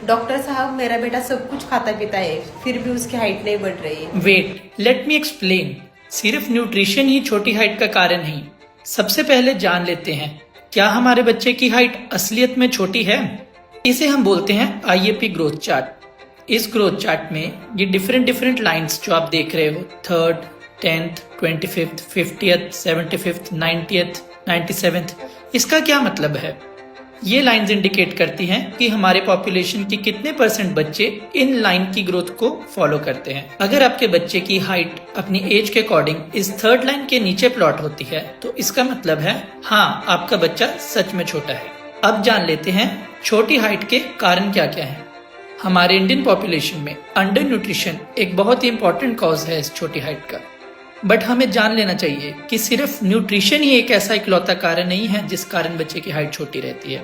Doctor साहब, मेरा बेटा सब कुछ खाता पीता है, फिर भी उसकी हाइट नहीं बढ़ रही है। Wait, let me explain. सिर्फ न्यूट्रिशन ही छोटी हाइट का कारण नहीं। सबसे पहले जान लेते हैं, क्या हमारे बच्चे की हाइट असलियत में छोटी है? इसे हम बोलते हैं आईएपी ग्रोथ चार्ट। इस ग्रोथ चार्ट में ये डिफरेंट लाइंस जो आप देख रहे हो, 3rd, 10th, 25th, 50th, 75th, 90th, 97th, इसका क्या मतलब है? ये लाइंस इंडिकेट करती हैं कि हमारे पॉपुलेशन की कितने % बच्चे इन लाइन की ग्रोथ को फॉलो करते हैं। अगर आपके बच्चे की हाइट अपनी एज के अकॉर्डिंग इस 3rd लाइन के नीचे प्लॉट होती है तो इसका मतलब है हाँ, आपका बच्चा सच में छोटा है। अब जान लेते हैं छोटी हाइट के कारण क्या क्या हैं। हमारे इंडियन पॉपुलेशन में अंडर न्यूट्रिशन एक बहुत ही इंपॉर्टेंट कॉज है इस छोटी हाइट का। बट हमें जान लेना चाहिए कि सिर्फ न्यूट्रिशन ही एक ऐसा इकलौता कारण नहीं है जिस कारण बच्चे की हाइट छोटी रहती है।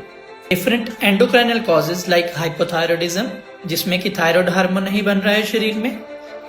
Different endocrinal causes like hypothyroidism, जिसमें कि थायराइड हार्मोन नहीं बन रहा है शरीर में,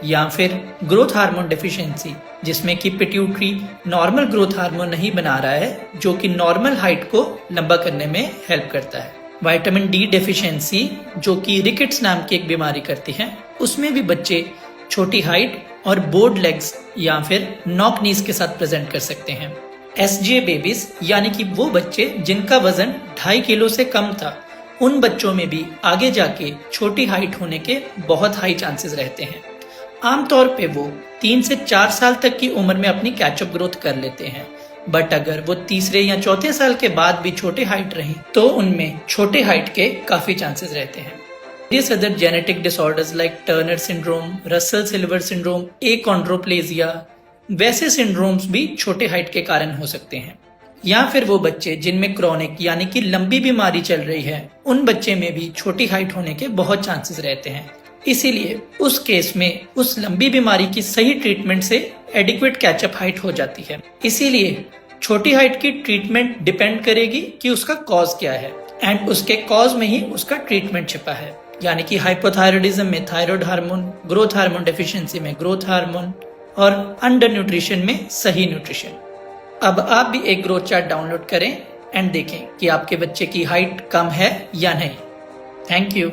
या फिर ग्रोथ हार्मोन डेफिशिएंसी, जिसमें कि पिट्यूटरी नॉर्मल ग्रोथ हार्मोन नहीं बना रहा है जो कि नॉर्मल हाइट को लंबा करने में हेल्प करता है। विटामिन डी डेफिशिएंसी, जो कि रिकेट्स नाम की एक बीमारी करती है, उसमें भी बच्चे छोटी हाइट और बोर्ड लेग्स या फिर नॉक नीज के साथ प्रेजेंट कर सकते हैं। एसजे बेबीज, यानी कि वो बच्चे जिनका वजन 2.5 किलो से कम था, उन बच्चों में भी आगे जाके छोटी हाइट होने के बहुत हाई चांसेस रहते हैं। आमतौर पे वो 3 से 4 साल तक की उम्र में अपनी कैचअप ग्रोथ कर लेते हैं, बट अगर वो तीसरे या चौथे साल के बाद भी छोटे हाइट रहे तो उनमें छोटे हाइट के काफी चांसेस रहते हैं। Various other genetic disorders like Turner syndrome, Russell-Silver syndrome, achondroplasia, वैसे सिंड्रोम्स भी छोटे हाइट के कारण हो सकते हैं। या फिर वो बच्चे जिनमें क्रॉनिक यानी कि लंबी बीमारी चल रही है, उन बच्चे में भी छोटी हाइट होने के बहुत चांसेस रहते हैं। इसीलिए उस केस में उस लंबी बीमारी की सही ट्रीटमेंट से एडिक्वेट कैचअप हाइट हो जाती है। इसीलिए छोटी हाइट की ट्रीटमेंट डिपेंड करेगी कि उसका कॉज क्या है, एंड उसके कॉज में ही उसका ट्रीटमेंट छिपा है। यानी कि हाइपोथायरॉयडिज्म में thyroid hormone, growth hormone deficiency में ग्रोथ हार्मोन, और अंडर न्यूट्रिशन में सही न्यूट्रिशन। अब आप भी एक ग्रोथ चार्ट डाउनलोड करें एंड देखें कि आपके बच्चे की हाइट कम है या नहीं। Thank you.